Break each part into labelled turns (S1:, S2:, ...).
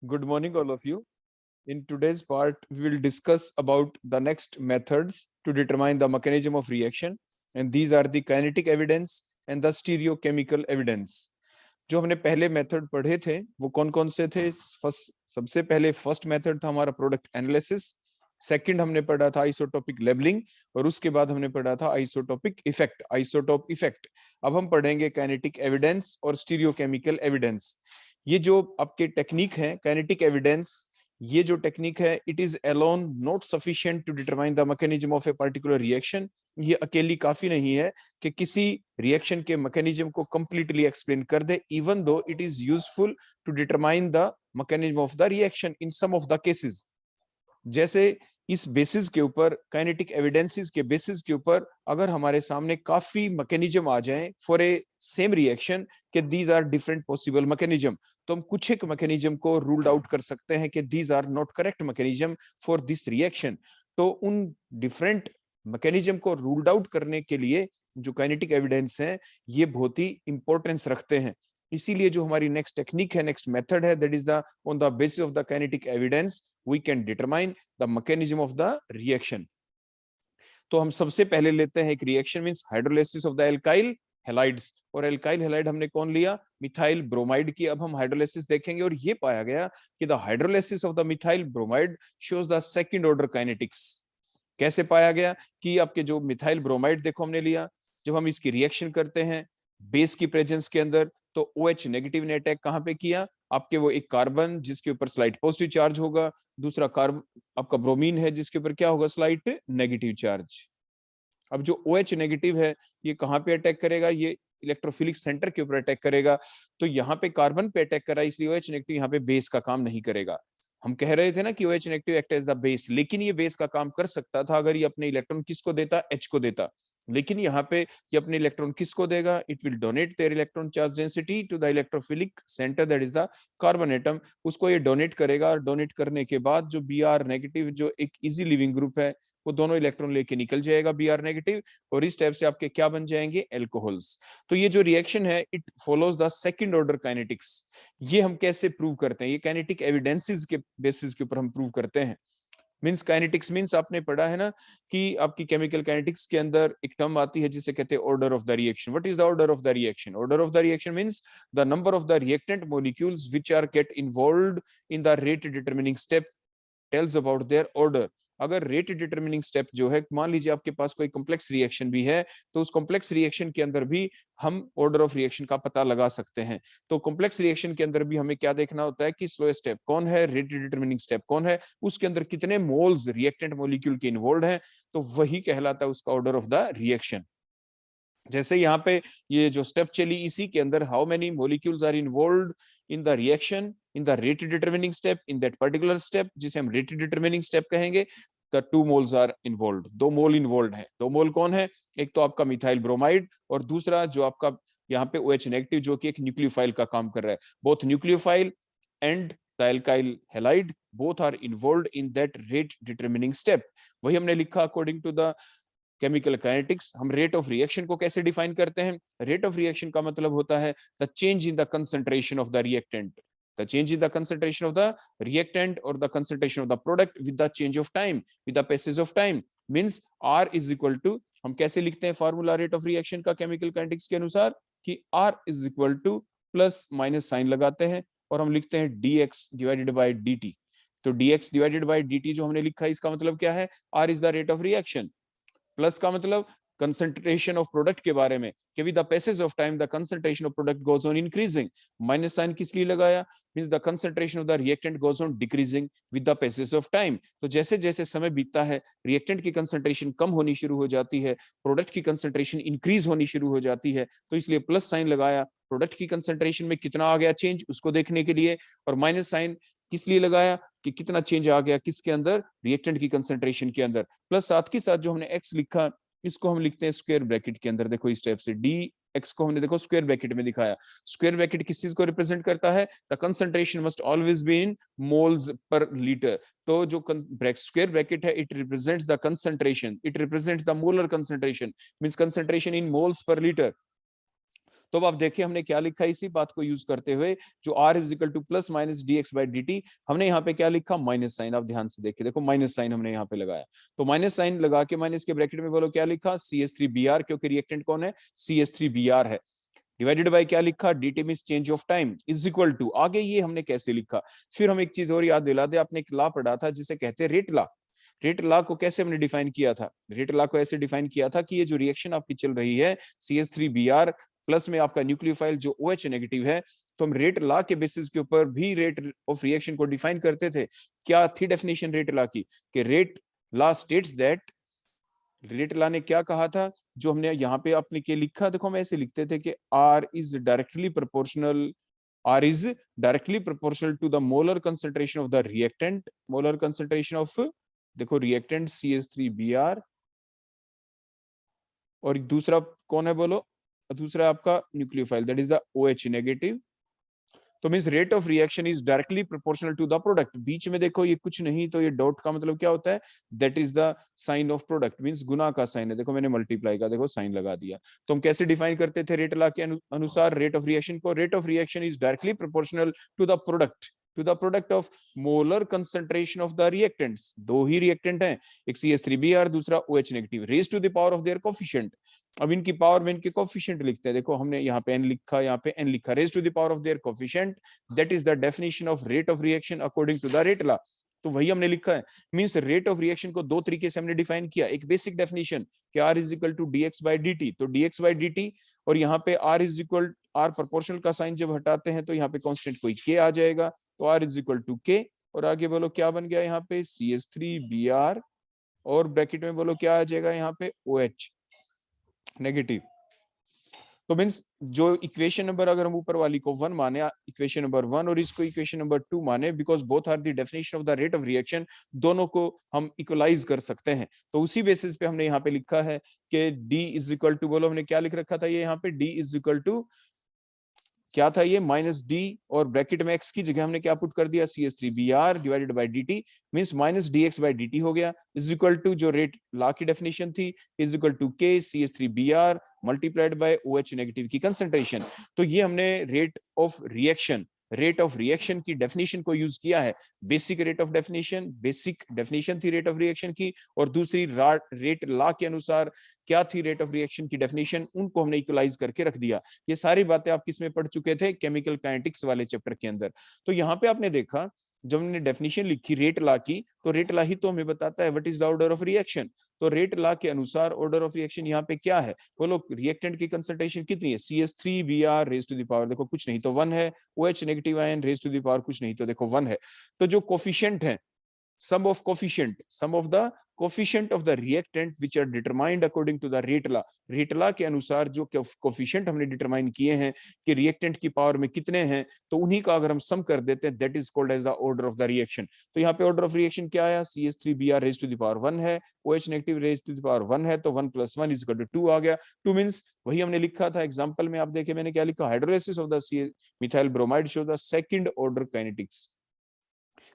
S1: Good morning, all of you. In today's part, we will discuss about the next methods to determine the mechanism of reaction, and these are the kinetic evidence and the stereochemical evidence. जो हमने पहले method पढ़े थे वो कौन कौन से थे? सबसे पहले फर्स्ट मेथड था हमारा प्रोडक्ट एनालिसिस, सेकंड हमने पढ़ा था आइसोटोपिक लेबलिंग, और उसके बाद हमने पढ़ा था आइसोटोपिक इफेक्ट, आइसोटोप इफेक्ट। अब हम पढ़ेंगे काइनेटिक एविडेंस और स्टीरियोकेमिकल एविडेंस। ये जो आपके टेक्निक है काइनेटिक एविडेंस, ये जो टेक्निक है it is alone not sufficient to determine the mechanism of a particular reaction. ये अकेली काफी नहीं है कि किसी रिएक्शन के मैकेनिज्म को कंप्लीटली एक्सप्लेन कर दे, even though it is useful to determine the mechanism of the reaction in some of the cases. जैसे इस बेसिस के ऊपर, काइनेटिक एविडेंसेस के बेसिस के ऊपर, अगर हमारे सामने काफी मैकेनिज्म आ जाएं फॉर ए सेम रिएक्शन कि these are different possible mechanism, तो हम कुछ एक मैकेनिज्म को रूल्ड आउट कर सकते हैं कि these are not correct mechanism for this reaction. तो उन डिफरेंट मैकेनिज्म को रूल्ड आउट करने के लिए जो काइनेटिक एविडेंस है ये बहुत ही इंपॉर्टेंस रखते हैं। इसीलिए जो हमारी नेक्स्ट टेक्निक है, नेक्स्ट मेथड है, that is the on the basis of the kinetic evidence we can determine the mechanism of the reaction. तो हम सबसे पहले लेते हैं एक reaction means hydrolysis of the alkyl halides, और एल्काइल हैलाइड हमने कौन लिया? मिथाइल ब्रोमाइड की। अब हम हाइड्रोलाइसिस देखेंगे और ये पाया गया कि the hydrolysis of the methyl bromide shows the second order kinetics. कैसे पाया गया? कि आपके जो मिथाइल ब्रोमाइड देखो हमने लिया, जब हम इसकी रिएक्शन करते हैं बेस की प्रेजेंस के अंदर, तो OH नेगेटिव ने अटैक कहां पे किया? आपके वो एक कार्बन जिसके ऊपर स्लाइट पॉजिटिव चार्ज होगा, दूसरा कार्बन आपका ब्रोमीन है जिसके ऊपर क्या होगा? Slight negative charge. अब जो OH नेगेटिव है ये कहां पे अटैक करेगा? ये इलेक्ट्रोफिलिक सेंटर के ऊपर अटैक करेगा। तो यहाँ पे कार्बन पे अटैक करा, इसलिए OH नेगेटिव यहाँ पे बेस का काम नहीं करेगा। हम कह रहे थे ना कि OH negative act as the base, लेकिन ये बेस का काम कर सकता था अगर ये अपने इलेक्ट्रॉन किसको देता? H को देता। लेकिन यहाँ पे ये अपने इलेक्ट्रॉन किसको देगा? It will donate their electron charge density to the electrophilic centre that is the carbon atom. उसको ये डोनेट करेगा, और डोनेट करने के बाद जो Br नेगेटिव जो एक इजी लिविंग ग्रुप है वो दोनों इलेक्ट्रॉन लेके निकल जाएगा Br नेगेटिव, और इस टाइप से आपके क्या बन जाएंगे? एल्कोहल्स। तो ये जो रिएक्शन है it follows the second order kinetics. ये हम कैसे प्रूव करते हैं? ये काइनेटिक एविडेंसेस के बेसिस के ऊपर हम प्रूव करते हैं। मींस काइनेटिक्स मींस आपने पढ़ा है ना कि आपकी केमिकल काइनेटिक्स के अंदर एक टर्म आती है जिसे कहते हैं order of the reaction. What is the order of the reaction? Order of the reaction means the number of the reactant molecules which are get involved in the rate determining step tells about their order. अगर rate determining step जो है, मान लीजिए आपके पास कोई complex reaction भी है, तो उस कॉम्प्लेक्स रिएक्शन के अंदर भी हम ऑर्डर ऑफ रिएक्शन का पता लगा सकते हैं। तो कॉम्प्लेक्स रिएक्शन के अंदर भी हमें क्या देखना होता है कि स्लोएस्ट स्टेप कौन है, रेट डिटरमिनिंग स्टेप कौन है, उसके अंदर कितने मोल्स रिएक्टेंट मॉलिक्यूल के इन्वॉल्व हैं, तो वही कहलाता है उसका ऑर्डर ऑफ द रिएक्शन। जैसे यहाँ पे ये जो स्टेप चली इसी के अंदर, how many molecules are involved in the reaction in the rate determining step in that particular step, जिसे हम रेट डिटरमिनिंग स्टेप कहेंगे। The 2 moles are involved, 2 mole involved है। 2 मोल कौन है? एक तो आपका मिथाइल ब्रोमाइड, और दूसरा जो आपका यहाँ पे OH नेगेटिव जो कि एक न्यूक्लियोफाइल का काम कर रहा है। Both nucleophile and the alkyl halide both are involved in that rate determining step. वही हमने लिखा according to the chemical kinetics. हम रेट ऑफ रिएक्शन को कैसे डिफाइन करते हैं? रेट ऑफ रिएक्शन का मतलब होता है the change in the concentration of the reactant, the change in the concentration of the reactant और the concentration of the product with the change of time, with the passage of time. Means R is equal to, हम कैसे लिखते हैं formula rate of reaction का chemical kinetics के अनुसार कि R is equal to plus minus sign लगाते हैं और हम लिखते हैं dx डिवाइडेड बाय dt। तो dx डिवाइडेड बाय dt जो हमने लिखा है इसका मतलब क्या है? R is the rate of reaction, plus का मतलब कंसंट्रेशन ऑफ प्रोडक्ट के बारे में कि with the passage of time the concentration of product goes on increasing. Minus sign किस लिए लगाया? Means the concentration of the reactant goes on decreasing with the passage of time. तो जैसे जैसे समय बीतता है रिएक्टेंट की कंसंट्रेशन कम होनी शुरू हो जाती है, प्रोडक्ट की कंसंट्रेशन इंक्रीज होनी शुरू हो जाती है, तो इसलिए प्लस साइन लगाया प्रोडक्ट की कंसंट्रेशन में कितना आ गया चेंज उसको देखने के लिए, और माइनस साइन किस लिए लगाया कि कितना चेंज आ गया किसके अंदर? रिएक्टेंट की कंसंट्रेशन के अंदर। प्लस साथ के साथ जो हमने x लिखा इसको हम लिखते हैं स्क्वायर ब्रैकेट के अंदर। देखो इस टाइप से dx को हमने देखो स्क्वायर ब्रैकेट में दिखाया। स्क्वायर ब्रैकेट किस चीज को रिप्रेजेंट करता है? The concentration must always be in moles per litre. तो जो स्क्वायर ब्रैकेट है it represents the concentration, it represents the molar concentration, means concentration in moles per litre. तो अब आप देखिए हमने क्या लिखा इसी बात को यूज करते हुए, जो r is equal to plus minus dx by dt, हमने यहाँ पे क्या लिखा माइनस साइन। आप ध्यान से देखिए, देखो माइनस साइन हमने यहाँ पे लगाया, तो माइनस साइन लगा के माइनस के ब्रैकेट में बोलो क्या लिखा CH3Br, क्योंकि रिएक्टेंट कौन है CH3Br है, डिवाइडेड बाय क्या लिखा dt means change of time is equal to, आगे ये हमने कैसे लिखा। फिर हम एक चीज और याद दिला दे, आपने एक लॉ पढ़ा था जिसे कहते हैं रेट लॉ। रेट लॉ को कैसे हमने डिफाइन किया था, रेट लॉ को ऐसे डिफाइन किया था कि ये जो रिएक्शन आपकी चल रही है CH3Br प्लस में आपका न्यूक्लियोफाइल जो OH नेगेटिव है, तो हम रेट लॉ के बेसिस के ऊपर भी रेट ऑफ रिएक्शन को डिफाइन करते थे। क्या थी डेफिनेशन रेट लॉ की, कि rate law states that, rate law ने क्या कहा था, जो हमने यहाँ पे अपने के लिखा, देखो हम ऐसे लिखते थे कि R is directly proportional, R is directly proportional to the molar concentration of the reactant, molar concentration of, देखो reactant CH3Br, और दूसरा कौन है बोलो, दूसरा आपका nucleophile that is the OH negative. तो means rate of reaction is directly proportional to the product. बीच में देखो ये कुछ नहीं, तो ये डॉट का मतलब क्या होता है, that is the sign of product, means गुना का साइन है। देखो मैंने मल्टीप्लाई का देखो साइन लगा दिया। तो हम कैसे डिफाइन करते थे रेट लॉ के अनुसार रेट ऑफ रिएक्शन को, rate of reaction is directly proportional to the product, to the product of molar concentration of the reactants. दो ही रिएक्टेंट हैं, एक CH3Br दूसरा OH negative, raise to the power of their coefficient. अब इनकी power में इनके कोफिशिएंट लिखते हैं, देखो हमने यहाँ पे n लिखा, यहाँ पे n लिखा, raise to the power of their coefficient, that is the definition of rate of reaction according to the rate law. तो वही हमने लिखा है, मींस रेट ऑफ रिएक्शन को दो तरीके से हमने डिफाइन किया। एक बेसिक डेफिनेशन कि R is equal to dx by dt, तो dx बाई dt, और यहाँ पे R is equal, R proportional का साइन जब हटाते हैं तो यहाँ पे कांस्टेंट कोई k आ जाएगा, तो R is equal to k, और आगे बोलो क्या बन गया यहाँ पे CH3Br, और ब्रैकेट में बोलो क्या आ जाएगा यहाँ पे OH नेगेटिव। तो मीन्स जो इक्वेशन नंबर, अगर हम ऊपर वाली को 1 माने, इक्वेशन नंबर 1, और इसको इक्वेशन नंबर 2 माने, because both are the definition of the rate of reaction, दोनों को हम इक्वलाइज कर सकते हैं। तो उसी बेसिस पे हमने यहाँ पे लिखा है कि D इज इक्वल टू, बोलो हमने क्या लिख रखा था, ये यहाँ पे D इज इक्वल टू क्या था, ये माइनस डी, और ब्रैकेट में x की जगह हमने क्या पुट कर दिया CH3Br divided by dt, means minus dx by dt हो गया, इज इक्वल टू जो रेट लॉ की डेफिनेशन थी, is equal to k CH3Br multiplied by OH negative की कंसंट्रेशन। तो ये हमने rate of reaction, rate of reaction की डेफिनेशन को यूज किया है। Basic rate of definition, basic definition थी रेट ऑफ रिएक्शन की, और दूसरी रेट लॉ के अनुसार क्या थी रेट ऑफ रिएक्शन की डेफिनेशन, उनको हमने इक्वलाइज करके रख दिया। ये सारी बातें आप किसमें पढ़ चुके थे, केमिकल काइनेटिक्स वाले चैप्टर के अंदर। तो यहाँ पे आपने देखा जब हमने डेफिनेशन लिखी रेट लॉ की, तो रेट लॉ ही तो हमें बताता है what is the order of reaction. तो रेट लॉ के अनुसार ऑर्डर ऑफ रिएक्शन यहाँ पे क्या है, बोलो रिएक्टेंट की कंसंट्रेशन कितनी है, CH3Br raise to the power, देखो कुछ नहीं तो 1 है, OH negative ion raise to the power कुछ नहीं तो देखो 1 है। तो जो कोफिशिएंट है, sum of the coefficient of the reactant which are determined according to the rate law, rate law के अनुसार जो कोफिशिएंट हमने डिटरमाइन किए हैं कि रिएक्टेंट की पावर में कितने हैं, तो उन्हीं का अगर हम सम कर देते हैं, that is called as the order of the reaction. तो यहाँ पे ऑर्डर ऑफ रिएक्शन क्या आया, CH3Br raise to the power 1 है, OH negative raise to the power 1 है, तो 1 + 1 = 2 आ गया। 2 मींस वही हमने लिखा था एग्जांपल में, आप देखें मैंने क्या लिखा, hydrolysis of the methyl bromide show the second order kinetics,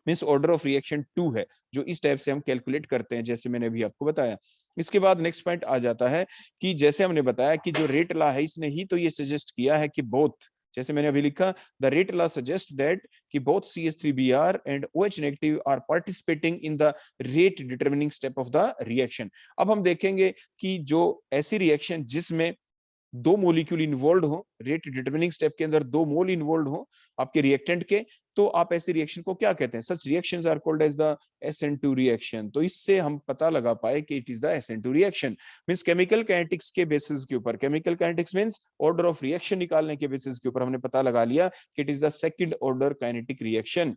S1: means order of reaction 2 है, जो इस टाइप से हम कैलकुलेट करते हैं, जैसे मैंने अभी आपको बताया। इसके बाद नेक्स्ट पॉइंट आ जाता है कि जैसे हमने बताया कि जो रेट लॉ है, इसने ही तो ये सजेस्ट किया है कि बोथ, जैसे मैंने अभी लिखा, the rate law suggest that कि both CH3Br and OH negative are participating in the rate determining step of the reaction. अब हम देखेंगे कि जो ऐसी रिएक्शन जिसमें दो मोलिक्यूल इन्वॉल्व हो, रेट डिटरमिनिंग स्टेप के अंदर 2 मोल इन्वॉल्व हो आपके रिएक्टेंट के, तो आप ऐसी रिएक्शन को क्या कहते हैं, such reactions are called as the SN2 reaction. तो इससे हम पता लगा पाए कि it is the SN2 reaction. Means chemical kinetics के बेसिस के ऊपर, chemical kinetics means order of reaction निकालने के बेसिस के ऊपर हमने पता लगा लिया कि it is the second order kinetic reaction,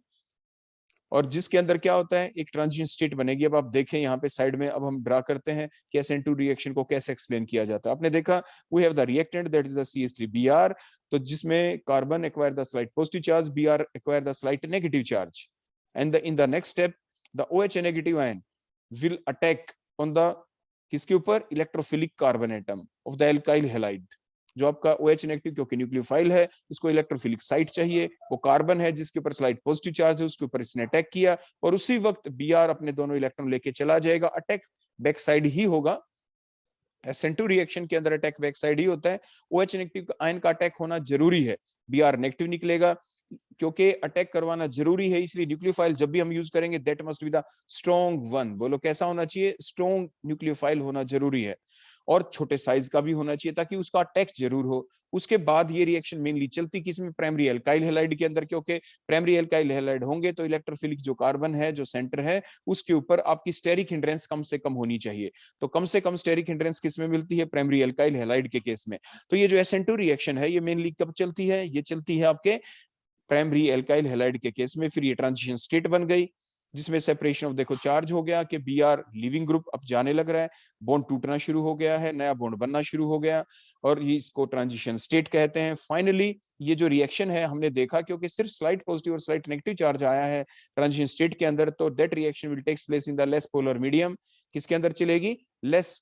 S1: और जिसके अंदर क्या होता है, एक ट्रांजिशन स्टेट बनेगी। अब आप देखें यहाँ पे साइड में, अब हम ड्रा करते हैं कि SN2 रिएक्शन को कैसे एक्सप्लेन किया जाता है। आपने देखा we have the reactant that is the CH3Br, तो जिसमें carbon acquire the slight positive charge, Br acquire the slight negative charge, and in the next step the OH negative ion will attack on the, किसके ऊपर, electrophilic carbon atom of the alkyl halide. जो आपका OH negative क्योंकि nucleophile है, इसको electrophilic site चाहिए, वो carbon है जिसके ऊपर स्लाइड पॉजिटिव चार्ज है, उसके ऊपर इसने अटैक किया, और उसी वक्त Br अपने दोनों इलेक्ट्रॉन लेके चला जाएगा, अटैक बैक साइड ही होगा, SN2 रिएक्शन के अंदर अटैक बैक साइड ही होता है। OH नेगेटिव आयन का अटैक होना जरूरी है, Br नेगेटिव निकलेगा, क्योंकि अटैक करवाना जरूरी है, इसलिए न्यूक्लियोफाइल जब भी हम यूज करेंगे that must be the strong one. बोलो कैसा होना चाहिए? स्ट्रॉन्ग न्यूक्लियोफाइल होना जरूरी है, और छोटे साइज का भी होना चाहिए ताकि उसका अटैक जरूर हो। उसके बाद ये रिएक्शन मेनली चलती किसमें? प्राइमरी एल्काइल हैलाइड के अंदर, क्योंकि प्राइमरी एल्काइल हैलाइड होंगे तो इलेक्ट्रोफिलिक जो कार्बन है, जो सेंटर है, उसके ऊपर आपकी स्टेरिक हिंड्रेंस कम से कम होनी चाहिए। तो कम से कम स्टेरिक हिंड्रेंस किस में मिलती है? प्राइमरी एल्काइल हैलाइड के केस में। तो ये जो SN2 रिएक्शन है ये मेनली कब चलती है? ये चलती है आपके प्राइमरी एल्काइल हैलाइड के केस में। फिर ये ट्रांजिशन स्टेट बन गई, जिसमें सेपरेशन ऑफ देखो चार्ज हो गया कि Br लीविंग ग्रुप अब जाने लग रहा है, बॉन्ड टूटना शुरू हो गया है, नया बॉन्ड बनना शुरू हो गया, और ये इसको ट्रांजिशन स्टेट कहते हैं। फाइनली ये जो रिएक्शन है हमने देखा, क्योंकि सिर्फ स्लाइट पॉजिटिव और स्लाइट नेगेटिव चार्ज आया है ट्रांजिशन स्टेट के अंदर, तो that reaction will takes place in the less polar medium. किसके अंदर चलेगी? लेस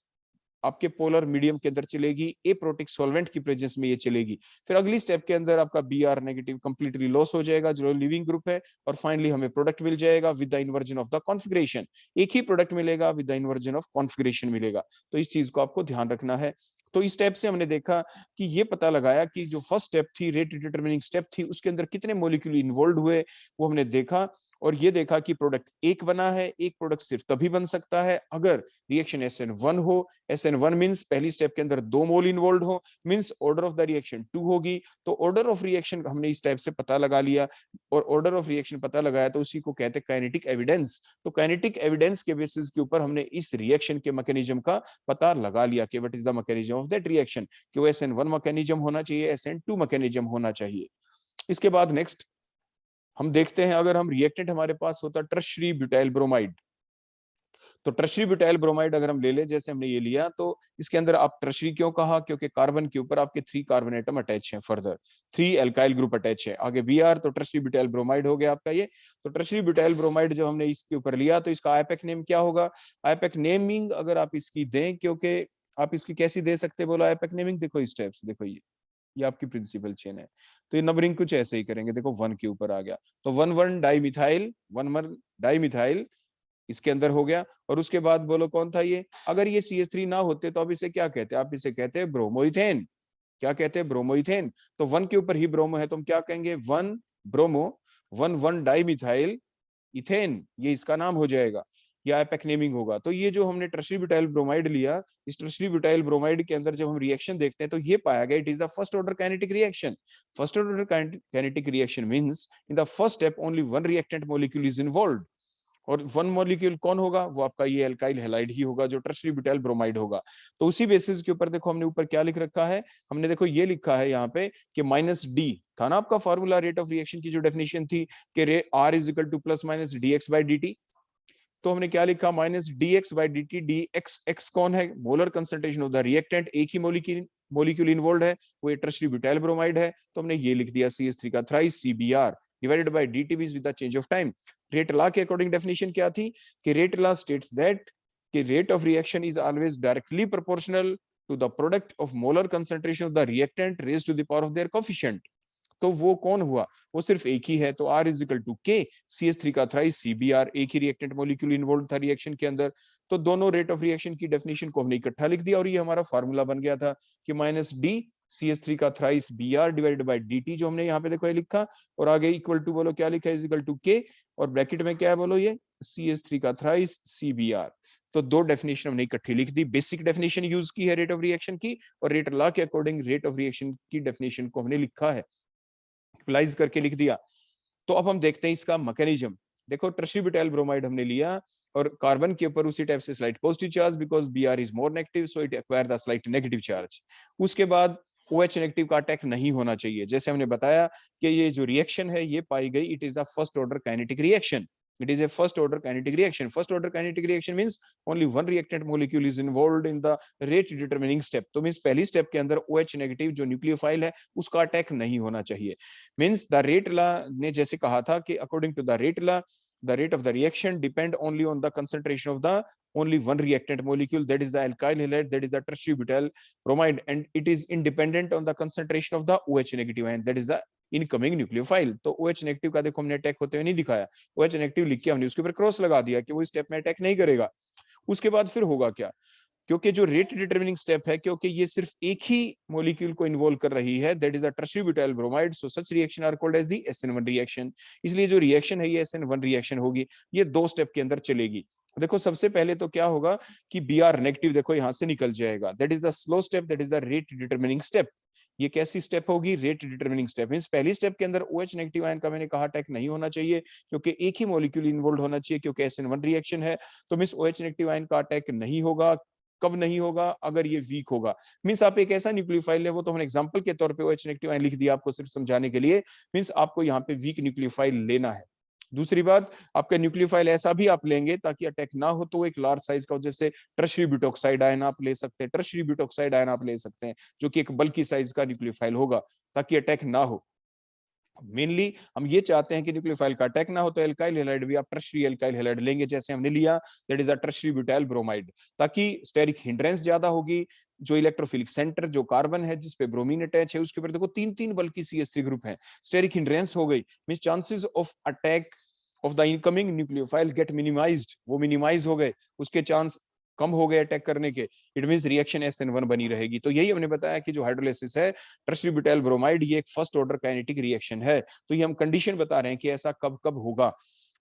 S1: आपके पोलर मीडियम के अंदर चलेगी, एप्रोटिक सॉल्वेंट की प्रेजेंस में ये चलेगी। फिर अगली स्टेप के अंदर आपका Br नेगेटिव कंप्लीटली लॉस हो जाएगा जो लिविंग ग्रुप है, और फाइनली हमें प्रोडक्ट मिल जाएगा with the inversion of the configuration. एक ही प्रोडक्ट मिलेगा with the inversion of configuration मिलेगा। तो इस चीज को आपको ध्यान रखना है। तो इस स्टेप से हमने देखा कि ये पता लगाया कि जो फर्स्ट स्टेप थी, रेट डिटरमिनिंग स्टेप थी, उसके अंदर कितने मॉलिक्यूल इन्वॉल्व हुए वो हमने देखा, और ये देखा कि प्रोडक्ट एक बना है। एक प्रोडक्ट सिर्फ तभी बन सकता है अगर रिएक्शन SN1 हो। SN1 मींस पहली स्टेप के अंदर 2 मोल इन्वॉल्व हो, means order of the reaction 2 होगी। तो ऑर्डर ऑफ रिएक्शन हमने इस टाइप से पता लगा लिया, और ऑर्डर ऑफ रिएक्शन पता लगाया तो उसी को कहते हैं काइनेटिक एविडेंस। तो काइनेटिक एविडेंस के बेसिस के ऊपर हमने इस रिएक्शन के मैकेनिज्म का पता लगा लिया कि what is the mechanism of that reaction, कि वो SN1 मैकेनिज्म होना चाहिए, SN2 मैकेनिज्म होना चाहिए। इसके बाद नेक्स्ट हम देखते हैं, अगर हम रिएक्टेंट हमारे पास होता टर्शरी ब्यूटाइल ब्रोमाइड, तो टर्शरी ब्यूटाइल ब्रोमाइड अगर हम ले ले, जैसे हमने ये लिया, तो इसके अंदर आप टर्शरी क्यों कहा? क्योंकि कार्बन के ऊपर आपके 3 कार्बन एटम अटैच हैं, फर्दर 3 एल्काइल ग्रुप अटैच है, आगे Br, तो टर्शरी ब्यूटाइल ब्रोमाइड हो गया आपका ये। तो टर्शरी ब्यूटाइल ब्रोमाइड जब हमने इसके ऊपर लिया तो इसका आईपैक नेम क्या होगा? आईपैक नेमिंग अगर आप इसकी दें, क्योंकि आप इसकी कैसी दे सकते बोलो आईपैक नेमिंग? देखो इस टाइप से, देखो ये आपकी प्रिंसिपल चेन है, तो ये नंबरिंग कुछ ऐसे ही करेंगे। देखो 1 के ऊपर आ गया तो 1 डाई मिथाइल, 1 डाई मिथाइल इसके अंदर हो गया। और उसके बाद बोलो कौन था ये? अगर ये CH3 ना होते तो आप इसे क्या कहते? आप इसे कहते हैं ब्रोमोइथेन। क्या कहते हैं? ब्रोमोइथेन। तो 1 के ऊपर ही ब्रोमो है तो हम क्या कहेंगे? 1 ब्रोमो, 1 डाई मिथाइल इथेन, ये इसका नाम हो जाएगा, या एपेक नेमिंग होगा। तो ये जो हमने टर्शरी ब्यूटाइल ब्रोमाइड लिया, इस टर्शरी ब्यूटाइल ब्रोमाइड के अंदर जब हम रिएक्शन देखते हैं तो ये पाया गया it is the first order kinetic reaction. First order kinetic reaction means in the first step only 1 reactant molecule is involved, और 1 मॉलिक्यूल कौन होगा? वो आपका ये एल्काइल हैलाइड ही होगा जो टर्शरी ब्यूटाइल ब्रोमाइड होगा। तो उसी बेसिस के ऊपर देखो हमने ऊपर क्या लिख रखा है, हमने देखो ये लिखा है यहाँ पे कि -D था ना आपका फार्मूला रेट ऑफ रिएक्शन की जो डेफिनेशन थी कि R is equal to plus minus dx by dt। तो हमने क्या लिखा? -dx बाई dt, dx कौन है? Molar concentration of the reactant, एक ही मॉलिक्यूल इन्वॉल्व है, वो ये टर्शरी ब्यूटाइल ब्रोमाइड है। तो हमने ये लिख दिया CH3 का thrice CBr divided by dt with the change of time. Rate law के अकॉर्डिंग डेफिनेशन क्या थी कि रेट लॉ स्टेट्स दैट कि rate of reaction is always directly proportional to the product of molar concentration of the reactant raised to the power of their coefficient. तो वो कौन हुआ? वो सिर्फ एक ही है, तो R इज इक्वल टू के CH3 का थ्राइस CBr, एक ही रिएक्टेंट मॉलिक्यूल इन्वॉल्व था रिएक्शन के अंदर। तो दोनों रेट ऑफ रिएक्शन की डेफिनेशन को हमने इकट्ठा लिख दिया और ये हमारा फार्मूला बन गया था कि -D CH3 का thrice Br divided by dt, जो हमने यहाँ पे देखो ये लिखा, और आगे इक्वल टू बोलो क्या लिखा है? इज इक्वल टू के, और ब्रैकेट में क्या है बोलो? ये CH3 का थ्राइस CBr। तो दो डेफिनेशन हमने इकट्ठी लिख दी, बेसिक डेफिनेशन यूज की है रेट ऑफ रिएक्शन की, और रेट लॉ के अकॉर्डिंग रेट ऑफ रिएक्शन की डेफिनेशन को हमने लिखा है, इक्वलाइज करके लिख दिया। तो अब हम देखते हैं इसका मैकेनिज्म। देखो टर्शरी ब्यूटाइल ब्रोमाइड हमने लिया और कार्बन के ऊपर उसी टाइप से slight positive charge, because Br is more negative so it acquire the slight negative charge. उसके बाद OH नेगेटिव का अटैक नहीं होना चाहिए। जैसे हमने बताया कि ये जो रिएक्शन है ये पाई गई it is the first order kinetic reaction, it is a first order kinetic reaction. First order kinetic reaction means only one reactant molecule is involved in the rate determining step. तो means पहली step के अंदर OH negative जो nucleophile है उसका attack नहीं होना चाहिए। मींस द रेट लॉ ने जैसे कहा था कि according to the rate law the rate of the reaction depend only on the concentration of the only one reactant molecule, that is the alkyl halide, that is the tertiary butyl bromide, and it is independent on the concentration of the OH negative ion, that is the incoming nucleophile. तो OH negative का देखो हमने attack होते हुए नहीं दिखाया, OH negative लिख के हमने उसके ऊपर क्रॉस लगा दिया कि वो स्टेप में अटैक नहीं करेगा। उसके बाद फिर होगा क्या? क्योंकि जो रेट डिटरमिनिंग स्टेप है, क्योंकि ये सिर्फ एक ही मॉलिक्यूल को इन्वॉल्व कर रही है, that is the tertiary butyl bromide, so such reaction are called as the SN1 reaction. इसलिए जो रिएक्शन है ये SN1 रिएक्शन होगी, ये 2 स्टेप के अंदर चलेगी। देखो सबसे पहले तो क्या होगा कि Br नेगेटिव देखो यहां से निकल जाएगा, that is the slow step, that is the rate determining step. ये कैसी स्टेप होगी? Rate determining step. मींस पहली स्टेप के अंदर OH नेगेटिव आयन का मैंने कहा अटैक नहीं होना चाहिए, क्योंकि एक ही मॉलिक्यूल इन्वॉल्व होना चाहिए, क्योंकि SN1 रिएक्शन है। तो मींस OH नेगेटिव आयन का अटैक नहीं होगा। कब नहीं होगा? अगर ये वीक होगा। मींस आप एक ऐसा न्यूक्लियोफाइल है, वो तो हमने एग्जांपल के तौर पे OH नेगेटिव आयन लिख दिया आपको सिर्फ समझाने के लिए। मींस आपको यहाँ पे वीक न्यूक्लियोफाइल लेना है। दूसरी बात, आपका न्यूक्लियोफाइल ऐसा भी आप लेंगे ताकि अटैक ना हो, तो एक लार्ज साइज का, जैसे टर्शियरी ब्यूटॉक्साइड आयन आप ले सकते हैं, टर्शियरी ब्यूटॉक्साइड आयन आप ले सकते हैं, जो कि एक बल्कि साइज का न्यूक्लियोफाइल होगा, ताकि अटैक ना हो। मेनली हम ये चाहते हैं कि न्यूक्लियोफाइल का अटैक ना हो, तो एल्काइल हैलाइड भी आप टर्शियरी एल्काइल हैलाइड लेंगे, जैसे हमने लिया, that is a tertiary butyl bromide, ताकि स्टेरिक हिंड्रेंस ज्यादा होगी। जो इलेक्ट्रोफिलिक सेंटर जो कार्बन है जिसपे ब्रोमीन अटैच है, उसके ऊपर देखो 3 बल्कि CH3 ग्रुप है, स्टेरिक हिंड्रेंस हो गई, means chances of attack of the incoming nucleophile get minimized, वो मिनिमाइज हो गए, उसके चांस कम हो गए अटैक करने के। इट मींस रिएक्शन SN1 बनी रहेगी। तो यही हमने बताया कि जो हाइड्रोलिसिस है टर्शियरी ब्यूटाइल ब्रोमाइड, ये एक फर्स्ट ऑर्डर काइनेटिक रिएक्शन है। तो ये हम कंडीशन बता रहे हैं कि ऐसा कब कब होगा।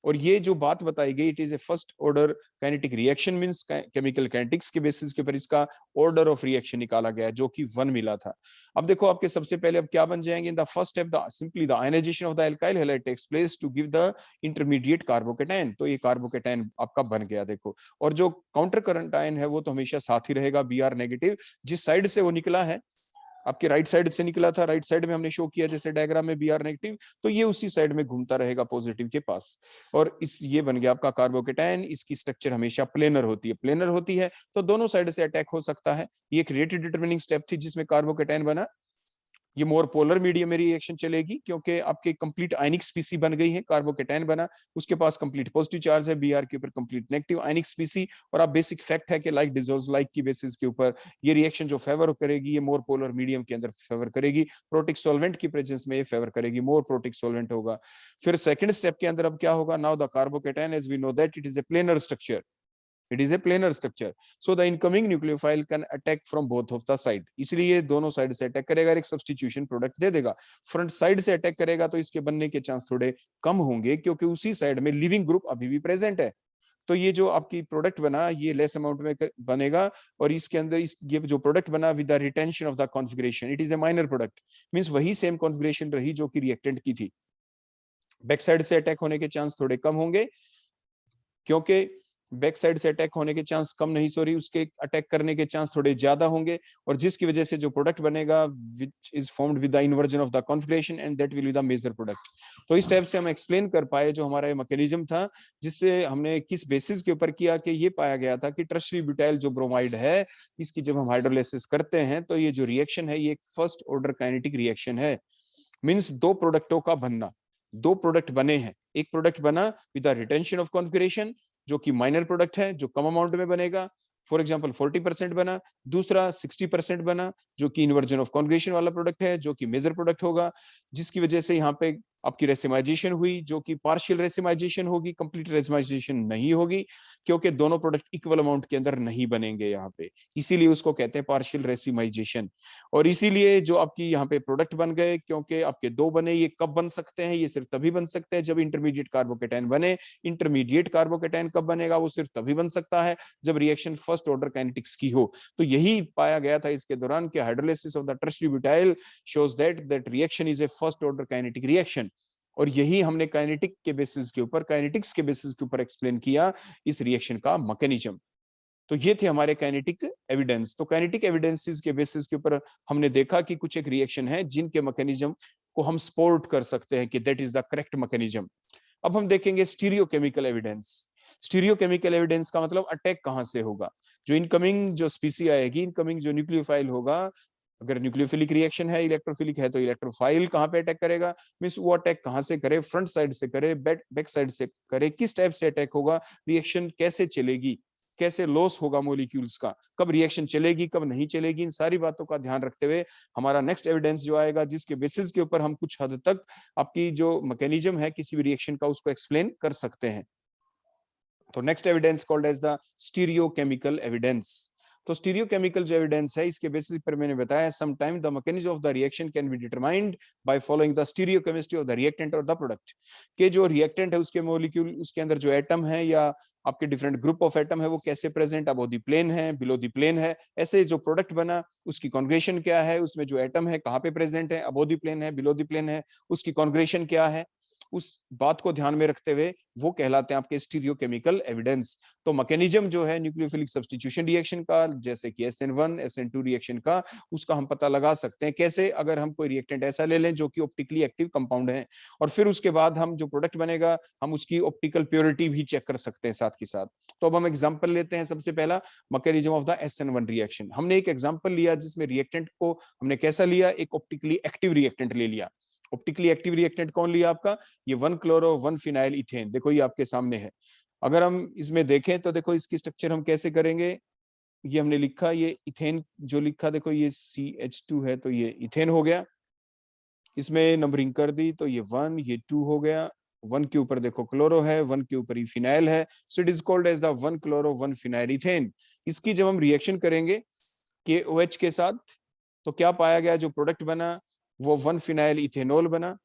S1: और ये जो बात बताई गई, it is A first order kinetic reaction, means chemical kinetics के बेसिस के ऊपर इसका ऑर्डर ऑफ रिएक्शन निकाला गया, जो कि 1 मिला था। अब देखो आपके सबसे पहले अब क्या बन जाएंगे, in the first step the simply the ionization of the alkyl halide takes place to give the intermediate carbocation. तो ये कार्बोकेटाइन आपका बन गया देखो। और जो काउंटर करंट आयन है वो तो हमेशा साथ ही रहेगा, Br नेगेटिव, जिस साइड से वो निकला है, आपके राइट साइड से निकला था, राइट साइड में हमने शो किया जैसे डायग्राम में Br नेगेटिव, तो ये उसी साइड में घूमता रहेगा पॉजिटिव के पास। और इस ये बन गया आपका कार्बोकेटाइन। इसकी स्ट्रक्चर हमेशा प्लेनर होती है, प्लेनर होती है तो दोनों साइड से अटैक हो सकता है। ये एक रेट डिटरमिनिंग स्टेप थी जिसमें कार्बोकेटाइन बना। ये मोर पोलर मीडियम में रिएक्शन चलेगी, क्योंकि आपके कंप्लीट आयनिक स्पीसी बन गई है, कार्बोकेटाइन बना, उसके पास कंप्लीट पॉजिटिव चार्ज है, Br के ऊपर कंप्लीट नेगेटिव आयनिक स्पीसी। और आप बेसिक फैक्ट है कि लाइक डिसॉल्व्स लाइक की बेसिस के ऊपर ये रिएक्शन जो फेवर करेगी, ये मोर पोलर मीडियम के अंदर फेवर करेगी, प्रोटिक सॉल्वेंट की प्रेजेंस में ये फेवर करेगी, मोर प्रोटिक सॉल्वेंट होगा। फिर सेकंड स्टेप के अंदर अब क्या होगा, now the carbocation as we know that it is a planar structure, it is a planar structure, so the incoming nucleophile can attack from both of the side. इसलिए दोनों side से attack करेगा, एक सब्स्टिट्यूशन प्रोडक्ट दे देगा। Front side से attack करेगा तो इसके बनने के चांस थोड़े कम होंगे, क्योंकि उसी साइड में लिविंग ग्रुप अभी भी प्रेजेंट है। तो ये जो आपकी प्रोडक्ट बना ये लेस अमाउंट में बनेगा, और इसके अंदर इस ये जो प्रोडक्ट बना with the retention of the configuration, it is A minor product, means वही सेम कॉन्फिगरेशन रही जो कि रिएक्टेंट की थी। बैक साइड से अटैक होने के चांस थोड़े कम होंगे, क्योंकि बैक साइड से अटैक होने के चांस कम नहीं, सॉरी, उसके अटैक करने के चांस थोड़े ज्यादा होंगे, और जिसकी वजह से जो प्रोडक्ट बनेगा which is formed with the inversion of the configuration and that will be the major product. तो इस टाइप से हम एक्सप्लेन कर पाए जो हमारा मैकेनिज्म था, जिसपे हमने किस बेसिस के ऊपर किया कि ये पाया गया था कि टर्शियरी ब्यूटाइल जो ब्रोमाइड है, इसकी जब हम हाइड्रोलिसिस करते हैं तो ये जो रिएक्शन है ये एक फर्स्ट ऑर्डर काइनेटिक रिएक्शन है। मींस दो प्रोडक्टों का बनना, दो प्रोडक्ट बने हैं, एक प्रोडक्ट बना with the retention of configuration जो कि माइनर प्रोडक्ट है, जो कम अमाउंट में बनेगा, फॉर एग्जांपल 40% बना, दूसरा 60% बना जो कि इन्वर्जन ऑफ कॉन्फिगरेशन वाला प्रोडक्ट है, जो कि मेजर प्रोडक्ट होगा, जिसकी वजह से यहाँ पे आपकी रेसिमाइजेशन हुई, जो कि पार्शियल रेसिमाइजेशन होगी, कंप्लीट रेसिमाइजेशन नहीं होगी, क्योंकि दोनों प्रोडक्ट इक्वल अमाउंट के अंदर नहीं बनेंगे यहाँ पे, इसीलिए उसको कहते हैं पार्शियल रेसिमाइजेशन। और इसीलिए जो आपकी यहाँ पे प्रोडक्ट बन गए, क्योंकि आपके दो बने, ये कब बन सकते हैं, ये सिर्फ तभी बन सकते हैं जब इंटरमीडिएट कार्बोकेटाइन बने। इंटरमीडिएट कार्बोकेटाइन कब बनेगा, वो सिर्फ तभी बन सकता है जब रिएक्शन फर्स्ट ऑर्डर काइनेटिक्स की हो। तो यही पाया गया था इसके दौरान कि hydrolysis of the tertiary butyl shows that reaction is a first order kinetic reaction. और यही हमने काइनेटिक के बेसिस के ऊपर, काइनेटिक्स के बेसिस के ऊपर एक्सप्लेन किया इस रिएक्शन का मैकेनिज्म। तो ये थे हमारे काइनेटिक एविडेंस। तो काइनेटिक एविडेंसेस के बेसिस के ऊपर हमने देखा कि कुछ एक रिएक्शन है जिनके मैकेनिज्म को हम सपोर्ट कर सकते हैं कि that is the correct mechanism. अब हम देखेंगे स्टीरियोकेमिकल एविडेंस। स्टीरियोकेमिकल एविडेंस का मतलब अटैक कहां से होगा, जो इनकमिंग जो स्पीसी आएगी, इनकमिंग जो न्यूक्लियोफाइल होगा, अगर न्यूक्लियोफिलिक रिएक्शन है, इलेक्ट्रोफिलिक है, तो इलेक्ट्रोफाइल कहां पे अटैक करेगा, मींस वो अटैक कहां से करे, फ्रंट साइड से करे, बैक साइड से करे, किस टाइप से अटैक होगा, रिएक्शन कैसे चलेगी, कैसे लॉस होगा मॉलिक्यूल्स का, कब रिएक्शन चलेगी कब नहीं चलेगी, इन सारी बातों का ध्यान रखते हुए हमारा नेक्स्ट एविडेंस जो आएगा, जिसके बेसिस के ऊपर हम कुछ हद तक आपकी जो मैकेनिज्म है किसी भी रिएक्शन का उसको एक्सप्लेन कर सकते हैं। तो next evidence called as the stereochemical evidence. तो स्टीरियोकेमिकल जो एविडेंस है इसके बेसिस पर मैंने बताया some time the mechanism of the reaction can be determined by following the stereochemistry of the reactant और द प्रोडक्ट। के जो रिएक्टेंट है उसके मॉलिक्यूल, उसके अंदर जो एटम है या आपके डिफरेंट ग्रुप ऑफ एटम है वो कैसे प्रेजेंट, अबव द प्लेन है, बिलो द प्लेन है। ऐसे जो प्रोडक्ट बना उसकी कॉन्ग्रेशन क्या है, उसमें जो एटम है कहाँ पे प्रेजेंट है, अबव द प्लेन है, बिलो द प्लेन है, उसकी कॉन्ग्रेशन क्या है, उस बात को ध्यान में रखते हुए वो कहलाते हैं आपके स्टीरियोकेमिकल एविडेंस। तो मैकेनिज्म जो है न्यूक्लियोफिलिक सब्स्टिट्यूशन रिएक्शन का, जैसे कि SN1 SN2 रिएक्शन का, उसका हम पता लगा सकते हैं कैसे, अगर हम कोई रिएक्टेंट ऐसा ले लें जो कि ऑप्टिकली एक्टिव कंपाउंड है, और फिर उसके बाद हम जो प्रोडक्ट बनेगा हम उसकी ऑप्टिकल प्योरिटी भी चेक कर सकते हैं साथ के साथ। तो अब हम एग्जांपल लेते हैं। सबसे पहला mechanism of the SN1 reaction. हमने एक एग्जांपल लिया जिसमें रिएक्टेंट को हमने कैसा लिया, एक ऑप्टिकली एक्टिव रिएक्टेंट ले लिया। ऑप्टिकली एक्टिव रिएक्टेंट कौन लिया आपका, ये 1 क्लोरो 1 फिनाइल इथेन। देखो ये आपके सामने है। अगर हम इसमें देखें तो देखो इसकी स्ट्रक्चर हम कैसे करेंगे, ये हमने लिखा, ये इथेन जो लिखा, देखो ये CH2 है तो ये इथेन हो गया, इसमें नंबरिंग कर दी तो ये 1 ये 2 हो गया। 1 के ऊपर देखो क्लोरो है, 1 के ऊपर ही फिनाइल है, so it is called as the 1 chloro 1 phenyl ethane. इसकी जब हम रिएक्शन करेंगे KOH के साथ तो क्या पाया गया, जो प्रोडक्ट बना वो 1 फिनाइल इथेनॉल बना,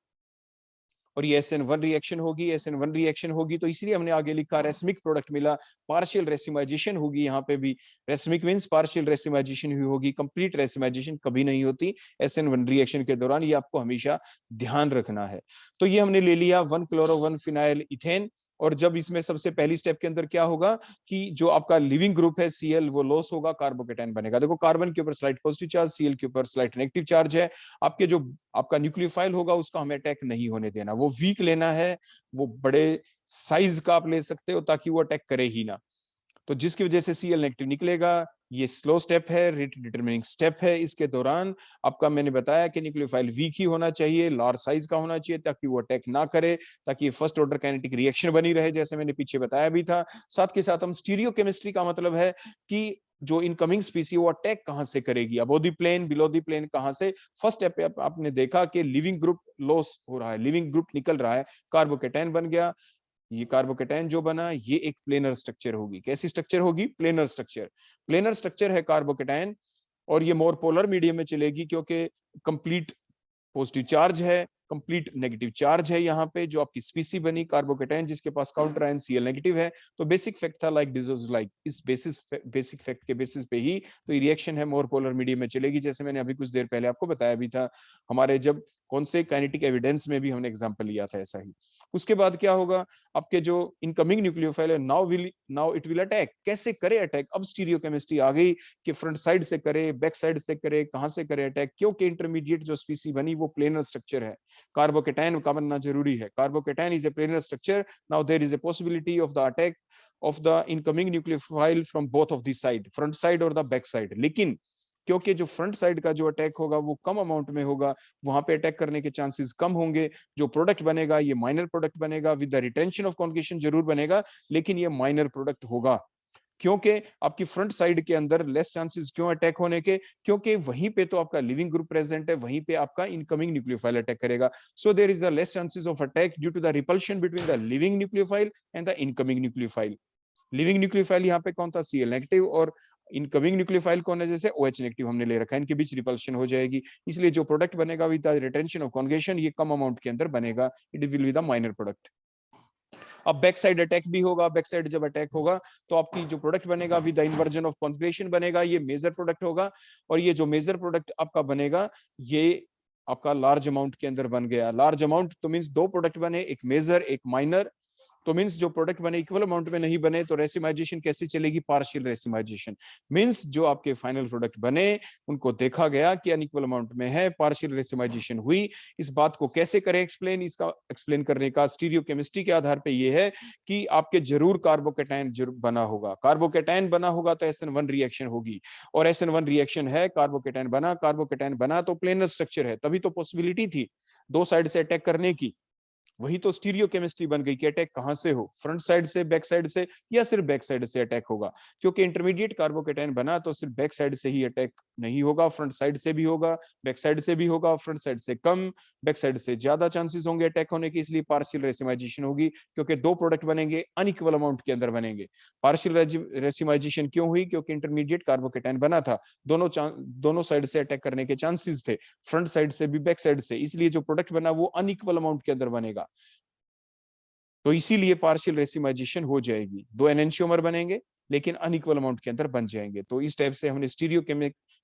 S1: और ये SN1 रिएक्शन होगी। SN1 रिएक्शन होगी तो इसलिए हमने आगे लिखा रेसमिक प्रोडक्ट मिला, पार्शियल रेसिमाइजेशन होगी। यहाँ पे भी रेसमिक मींस पार्शियल रेसिमाइजेशन हुई होगी, कंप्लीट रेसिमाइजेशन कभी नहीं होती SN1 रिएक्शन के दौरान, ये आपको हमेशा ध्यान रखना है। तो ये हमने ले लिया 1 क्लोरो 1 फिनाइल इथेन, और जब इसमें सबसे पहली स्टेप के अंदर क्या होगा कि जो आपका लिविंग ग्रुप है Cl वो लॉस होगा, कार्बोकेटाइन बनेगा। देखो कार्बन के ऊपर स्लाइट पॉजिटिव चार्ज, Cl के ऊपर स्लाइट नेगेटिव चार्ज है। आपके जो आपका न्यूक्लियोफाइल होगा उसका हमें अटैक नहीं होने देना, वो वीक लेना है, वो बड़े साइज का आप ले सकते हो ताकि वो अटैक करे ही ना। तो जिसकी वजह से Cl नेगेटिव निकलेगा। ये स्लो स्टेप है, रेट डिटरमिनिंग स्टेप है। इसके दौरान आपका मैंने बताया कि न्यूक्लियोफाइल वीक ही होना चाहिए, लार्ज साइज का होना चाहिए ताकि वो अटैक ना करे, ताकि फर्स्ट ऑर्डर काइनेटिक रिएक्शन बनी रहे, जैसे मैंने पीछे बताया भी था। साथ के साथ हम स्टीरियो केमिस्ट्री का मतलब है कि जो इनकमिंग स्पीसी वो अटैक कहां से करेगी, अबो दी प्लेन बिलो दी प्लेन कहां से। फर्स्ट स्टेप पे आपने देखा कि लिविंग ग्रुप लॉस हो रहा है, लिविंग ग्रुप निकल रहा है, कार्बोकेटाइन बन गया। ये कार्बोकेटाइन जो बना ये एक प्लेनर स्ट्रक्चर होगी। कैसी स्ट्रक्चर होगी, प्लेनर स्ट्रक्चर। प्लेनर स्ट्रक्चर है कार्बोकेटाइन, और ये मोर पोलर मीडियम में चलेगी क्योंकि कंप्लीट पॉजिटिव चार्ज है, कंप्लीट नेगेटिव चार्ज है। यहाँ पे जो आपकी स्पीसी बनी कार्बोकेटाइन जिसके पास काउंटर आयन Cl नेगेटिव है, तो बेसिक फैक्ट था लाइक डिसोज लाइक, इस बेसिक फैक्ट के बेसिस पे ही तो ये रिएक्शन है मोर पोलर मीडियम में चलेगी, जैसे मैंने अभी कुछ देर पहले आपको बताया भी था। हमारे जब कौन से काइनेटिक एविडेंस में भी हमने एग्जांपल लिया था ऐसा ही। उसके बाद क्या होगा, आपके जो इनकमिंग न्यूक्लियोफाइल है नाउ इट विल अटैक। कैसे करे अटैक, अब स्टीरियो केमिस्ट्री आ गई कि फ्रंट साइड से करे, बैक साइड से करे, कहां से करे अटैक, क्योंकि इंटरमीडिएट जो स्पीसी बनी वो प्लेनर स्ट्रक्चर है। कार्बोकेटाइन का बनना जरूरी है, carbocation is a planar structure. Now there is a possibility of the attack of the incoming nucleophile from both of the side, front side और द बैक साइड। लेकिन क्योंकि जो फ्रंट साइड का जो अटैक होगा वो कम अमाउंट में होगा, वहां पे अटैक करने के चांसेस कम होंगे। जो प्रोडक्ट बनेगा ये माइनर प्रोडक्ट बनेगा, विद द रिटेंशन ऑफ कॉन्केशन जरूर बनेगा, लेकिन ये माइनर प्रोडक्ट होगा। क्योंकि आपकी फ्रंट साइड के अंदर लेस चांसेस क्यों अटैक होने के, क्योंकि वहीं पे तो आपका लिविंग ग्रुप प्रेजेंट है, वहीं पे आपका इनकमिंग न्यूक्लियोफाइल अटैक करेगा। So there is the less chances of attack due to the repulsion between the leaving nucleophile and the incoming nucleophile. Leaving nucleophile यहाँ पे कौन था, Cl नेगेटिव, और इनकमिंग न्यूक्लियोफाइल कौन है, जैसे OH नेगेटिव हमने ले रखा है, इनके बीच रिपल्शन हो जाएगी। इसलिए जो प्रोडक्ट बनेगा विद द रिटेंशन ऑफ कॉन्गेशन ये कम अमाउंट के अंदर बनेगा, it will be the minor product. अब बैक साइड अटैक भी होगा, बैक साइड जब अटैक होगा तो आपकी जो प्रोडक्ट बनेगा with the inversion of conjugation बनेगा, ये मेजर प्रोडक्ट होगा। और ये जो मेजर प्रोडक्ट आपका बनेगा ये आपका लार्ज अमाउंट के अंदर बन गया। लार्ज अमाउंट तो मींस दो प्रोडक्ट बने, एक मेजर एक माइनर। तो मींस जो प्रोडक्ट बने इक्वल अमाउंट में नहीं बने तो रेसिमाइजेशन कैसे चलेगी, पार्शियल रेसिमाइजेशन। मींस जो आपके फाइनल प्रोडक्ट बने उनको देखा गया कि अनइक्वल अमाउंट में है, पार्शियल रेसिमाइजेशन हुई। इस बात को कैसे करें एक्सप्लेन, इसका एक्सप्लेन करने का स्टीरियो केमिस्ट्री के आधार पे ये है कि आपके जरूर कार्बोकेटाइन जरूर बना होगा। कार्बोकेटाइन बना होगा तो SN1 रिएक्शन होगी, और SN1 रिएक्शन है, कार्बोकेटाइन बना तो प्लेनर स्ट्रक्चर है, तभी तो पॉसिबिलिटी थी दो साइड से अटैक करने की। वही तो स्टीरियो केमिस्ट्री बन गई कि अटैक कहां से हो, फ्रंट साइड से, बैक साइड से, या सिर्फ बैक साइड से अटैक होगा। क्योंकि इंटरमीडिएट कार्बोकेटाइन बना तो सिर्फ बैक साइड से ही अटैक नहीं होगा, फ्रंट साइड से भी होगा, बैक साइड से भी होगा, फ्रंट साइड से कम, बैक साइड से ज्यादा चांसेस होंगे अटैक होने की, इसलिए पार्शियल रेसिमाइजेशन होगी। क्योंकि दो प्रोडक्ट बनेंगे, अनइक्वल अमाउंट के अंदर बनेंगे। पार्शियल रेसिमाइजेशन क्यों हुई? क्योंकि इंटरमीडिएट कार्बोकेटाइन बना था, दोनों साइड से अटैक करने के चांसेस थे, फ्रंट साइड से भी, बैक साइड से, इसलिए जो प्रोडक्ट बना वो अनइक्वल अमाउंट के अंदर बनेगा। तो इसीलिए पार्शियल रेसिमाइजेशन हो जाएगी, दो एनेंशियोमर बनेंगे लेकिन अनइक्वल अमाउंट के अंदर बन जाएंगे। तो इस टाइप से हमने स्टीरियो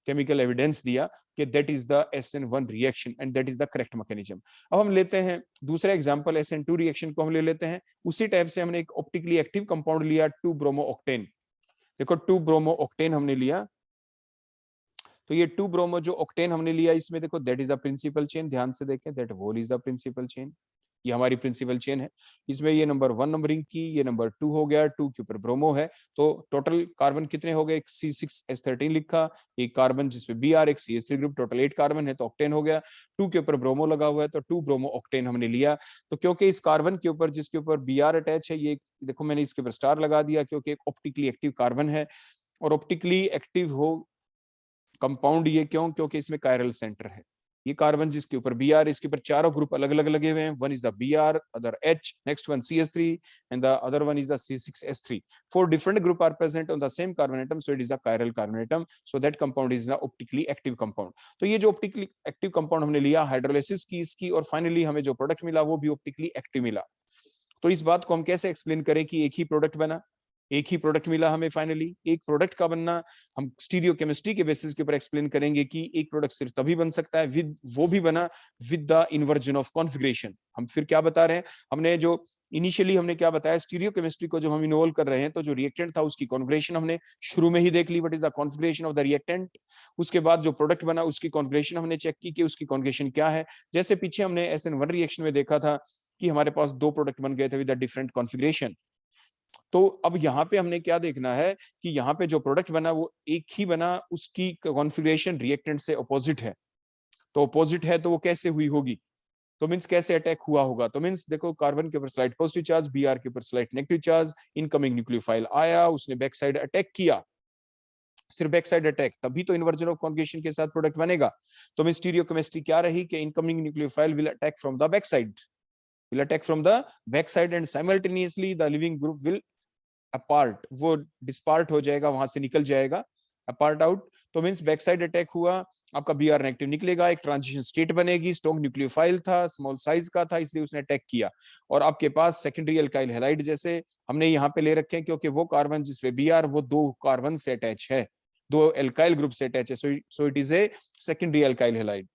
S1: केमिकल एविडेंस दिया कि that is the SN1 reaction and that is the correct mechanism. अब हम लेते हैं दूसरा एग्जांपल, SN2 रिएक्शन को हम ले लेते हैं। उसी टाइप से हमने एक ऑप्टिकली एक्टिव कंपाउंड लिया, 2 ब्रोमो ऑक्टेन। देखो 2 ब्रोमो ऑक्टेन हमने लिया, तो ये 2 ब्रोमो जो ऑक्टेन हमने लिया, इसमें देखो that is the principal chain, ध्यान से देखें, that whole is the principal chain, ये हमारी प्रिंसिपल चेन है। इसमें ये नंबर 1 नंबरिंग की, ये नंबर 2 हो गया, 2 के ऊपर ब्रोमो है, तो टोटल कार्बन कितने हो गए? एक C6H13 लिखा, एक कार्बन जिसपे Br, एक CH3 ग्रुप, टोटल 8 कार्बन है तो ऑक्टेन हो गया। 2 के ऊपर ब्रोमो लगा हुआ है तो 2 ब्रोमो ऑक्टेन हमने लिया। तो क्योंकि इस कार्बन के ऊपर जिसके ऊपर Br अटैच है, ये देखो मैंने इसके ऊपर स्टार लगा दिया क्योंकि एक ऑप्टिकली एक्टिव कार्बन है, और ऑप्टिकली एक्टिव हो कंपाउंड ये क्यों? क्योंकि इसमें कायरल सेंटर है। ये कार्बन जिसके ऊपर Br, इसके ऊपर चारों ग्रुप अलग अलग लगे हुए हैं, one is the Br, other H, next one CH3 and the other one is the C6H3. Four different group are present on the same carbon atom, so it is the chiral carbon atom, so that compound is the optically active compound. तो ये जो optically active compound हमने लिया, hydrolysis की इसकी, और finally हमें जो प्रोडक्ट मिला वो भी ऑप्टिकली एक्टिव मिला। तो इस बात को हम कैसे एक्सप्लेन करें कि एक ही प्रोडक्ट बना, एक ही प्रोडक्ट मिला हमें फाइनली? एक प्रोडक्ट का बनना हम स्टीरियो केमिस्ट्री के बेसिस के ऊपर एक्सप्लेन करेंगे कि एक प्रोडक्ट सिर्फ तभी बन सकता है विद, वो भी बना with the inversion of configuration. हम फिर क्या बता रहे हैं? हमने जो इनिशियली हमने क्या बताया, स्टीरियो केमिस्ट्री को जब हम इन्वॉल्व कर रहे हैं तो जो रिएक्टेंट था उसकी कॉन्फिगरेशन हमने शुरू में ही देख ली, what is the configuration of the reactant. उसके बाद जो प्रोडक्ट बना उसकी कॉन्फिगरेशन हमने चेक की कि उसकी कॉन्फिगरेशन क्या है। जैसे पीछे हमने SN1 रिएक्शन में देखा था कि हमारे पास दो प्रोडक्ट बन गए थे विद डिफरेंट कॉन्फिगरेशन। तो अब यहाँ पे हमने क्या देखना है कि यहाँ पे जो प्रोडक्ट बना वो एक ही बना, उसकी कॉन्फ़िगरेशन रिएक्टेंट से अपोजिट है। तो अपोजिट है तो वो कैसे हुई होगी? तो मींस कैसे अटैक हुआ होगा? तो मींस देखो कार्बन के ऊपर स्लाइड पॉजिटिव चार्ज, Br के ऊपर slide negative charge, incoming nucleophile आया, उसने बैक साइड अटैक किया, सिर्फ बैक साइड अटैक, तभी तो इन्वर्जन ऑफ कॉन्जुगेशन के साथ प्रोडक्ट बनेगा। तो मींस स्टीरियोकेमिस्ट्री क्या रही कि incoming nucleophile will attack from the back side, will attack from the back side and simultaneously the living group will apart, वो डिस्पार्ट हो जाएगा, वहां से निकल जाएगा, अपार्ट आउट। तो मींस बैक साइड अटैक हुआ, आपका Br नेगेटिव निकलेगा, एक ट्रांजिशन स्टेट बनेगी, स्ट्रॉन्ग न्यूक्लियोफाइल था, स्मॉल साइज का था, इसलिए उसने अटैक किया। और आपके पास सेकेंडरी अल्काइल हैलाइड जैसे हमने यहाँ पे ले रखे हैं, क्योंकि वो कार्बन जिसपे Br वो दो कार्बन से अटैच है, दो एल्काइल ग्रुप से अटैच है, so it is a secondary alkyl halide.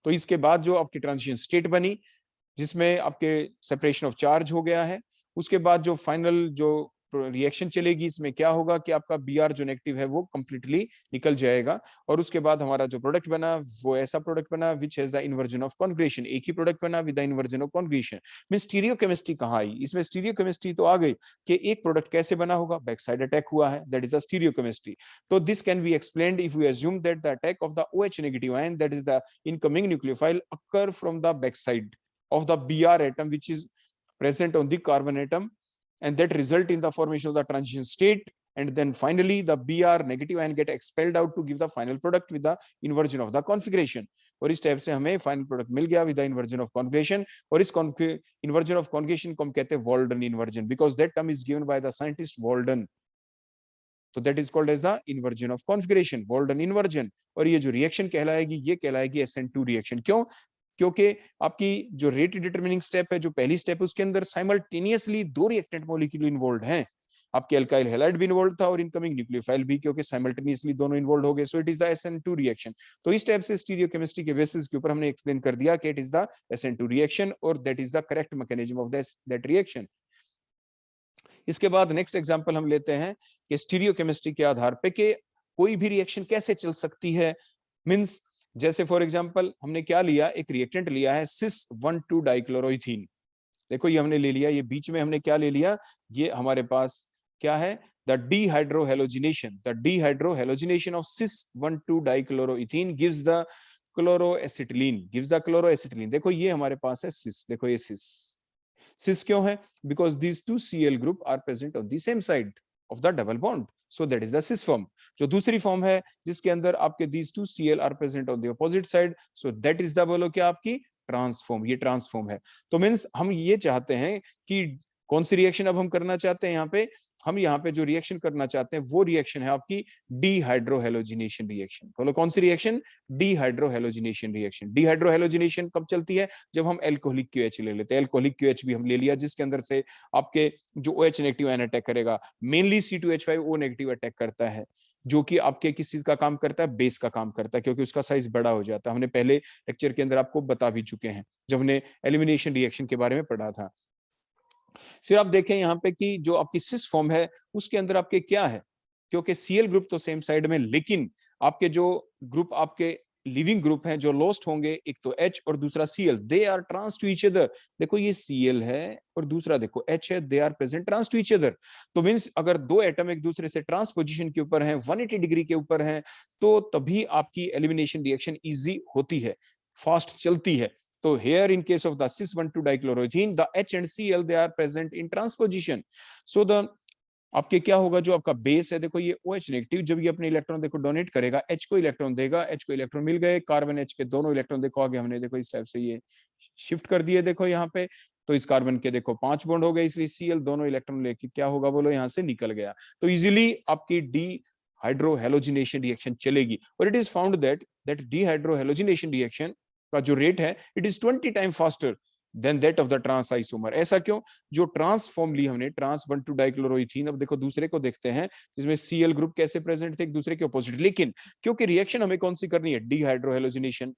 S1: तो इसके बाद जो आपकी ट्रांजिशन स्टेट बनी जिसमें आपके सेपरेशन ऑफ चार्ज हो गया है, उसके बाद जो फाइनल जो रिएक्शन चलेगी इसमें क्या होगा कि आपका Br जो नेगेटिव है वो कंप्लीटली निकल जाएगा, और उसके बाद हमारा जो प्रोडक्ट बना वो ऐसा प्रोडक्ट बना which has the inversion of conjugation, एक ही प्रोडक्ट बना with the inversion of conjugation. Mean stereo chemistry कहाँ आई? इसमें स्टीरियो केमिस्ट्री तो आ गई कि एक प्रोडक्ट कैसे बना होगा, बैक साइड अटैक हुआ है, that is the stereochemistry. तो this can be explained if we assume that the attack of the OH negative ion, that is the incoming nucleophile, occur from the backside of the Br atom which is present on the carbon atom, and that result in the formation of the transition state, and then finally the Br negative ion get expelled out to give the final product with the inversion of the configuration। और इस type से हमें final product मिल गया with the inversion of conjugation. और इस inversion of conjugation को हम कहते हैं Walden inversion, because that term is given by the scientist Walden. तो that is called as the inversion of configuration, Walden inversion. और ये जो रिएक्शन कहलाएगी ये कहलाएगी SN2 रिएक्शन। क्यों? क्योंकि आपकी जो रेट डिटरमिनिंग स्टेप है, जो पहली स्टेप है, उसके अंदर साइमल्टेनियसली दो रिएक्टेंट मॉलिक्यूल इन्वॉल्व हैं। आपके अल्काइल हैलाइड भी इन्वॉल्व था और इनकमिंग न्यूक्लियोफाइल भी, क्योंकि साइमल्टेनियसली दोनों इन्वॉल्व हो गए। सो it is the SN2 reaction. तो इस टाइप से स्टीरियोकेमिस्ट्री के बेसिस के ऊपर हमने एक्सप्लेन कर दिया कि it is the SN2 reaction और that is the correct mechanism of that reaction. इसके बाद नेक्स्ट एग्जांपल हम लेते हैं कि स्टीरियोकेमिस्ट्री के आधार पे कि कोई भी रिएक्शन कैसे चल सकती है। मींस जैसे फॉर एग्जांपल हमने क्या लिया, एक रिएक्टेंट लिया है cis 1,2 डाइक्लोरोइथीन। देखो ये हमने ले लिया, ये बीच में हमने क्या ले लिया, ये हमारे पास क्या है, the dehydrohalogenation, the dehydrohalogenation of cis 1,2 dichloroethene gives the chloroacetylene, gives the chloroacetylene. देखो ये हमारे पास है सिस, देखो ये सिस, सिस क्यों है? Because these two Cl group are present on the same side of the double bond, so that is the cis form. जो दूसरी फॉर्म है जिसके अंदर आपके these two Cl are present on the opposite side, so that is the बोलो क्या आपकी transform, ये ट्रांसफॉर्म है। तो मीन्स हम ये चाहते हैं कि कौन सी रिएक्शन अब हम करना चाहते हैं, यहाँ पे हम यहाँ पे जो रिएक्शन करना चाहते हैं वो रिएक्शन है आपकी डीहाइड्रोहेलोजिनेशन रिएक्शन। बोलो कौन सी रिएक्शन? Dehydrohalogenation reaction. डीहाइड्रोहेलोजिनेशन कब चलती है? जब हम एल्कोहलिक क्यूएच ले लेते हैं। एल्कोहलिक क्यूएच भी हम ले लिया जिसके अंदर से आपके जो OH नेगेटिव आयन अटैक करेगा, मेनली C2H5O नेगेटिव अटैक करता है, जो कि आपके किस चीज का काम करता है? बेस का काम करता है, क्योंकि उसका साइज बड़ा हो जाता है। हमने पहले लेक्चर के अंदर आपको बता भी चुके हैं जब हमने एलिमिनेशन रिएक्शन के बारे में पढ़ा था। फिर आप देखें यहाँ पे कि जो आपकी सिस फॉर्म है उसके अंदर आपके क्या है, क्योंकि Cl ग्रुप तो सेम साइड में, लेकिन आपके जो ग्रुप आपके लिविंग ग्रुप हैं जो लॉस्ट होंगे, एक तो H और दूसरा Cl, they are trans to each other. देखो ये Cl है और दूसरा देखो H है, they are present trans to each other. तो मींस अगर दो एटम एक दूसरे से ट्रांस पोजीशन के ऊपर हैं, 180 डिग्री के ऊपर हैं, तो तभी आपकी एलिमिनेशन रिएक्शन इजी होती है, फास्ट चलती है। तो here in case of the cis-1,2 dichloroethene, the H and Cl they are present in transposition. So the आपके क्या होगा, जो आपका बेस है देखो ये OH नेगेटिव, जब ये अपने इलेक्ट्रॉन देखो डोनेट करेगा, H को इलेक्ट्रॉन देगा, H को इलेक्ट्रॉन मिल गए, कार्बन H के दोनों इलेक्ट्रॉन देखो आगे हमने देखो इस टाइप से ये शिफ्ट कर दिए देखो यहाँ पे। तो इस कार्बन के देखो 5 बॉन्ड हो गए, इसलिए Cl दोनों इलेक्ट्रॉन लेके क्या होगा बोलो यहाँ से निकल गया। तो इजिली आपकी डी हाइड्रोहेलोजिनेशन रिएक्शन चलेगी। और it is found that dehydrohalogenation reaction का जो रेट है it is 20 time faster than that of the trans isomer. ऐसा क्यों? जो ट्रांस फॉर्म ली हमने ट्रांस 1,2 डाइक्लोरोइथीन, अब देखो दूसरे को देखते हैं जिसमें Cl ग्रुप कैसे प्रेजेंट थे एक दूसरे के अपोजिट, लेकिन क्योंकि रिएक्शन हमें कौन सी करनी है? डीहाइड्रोहेलोजिनेशन।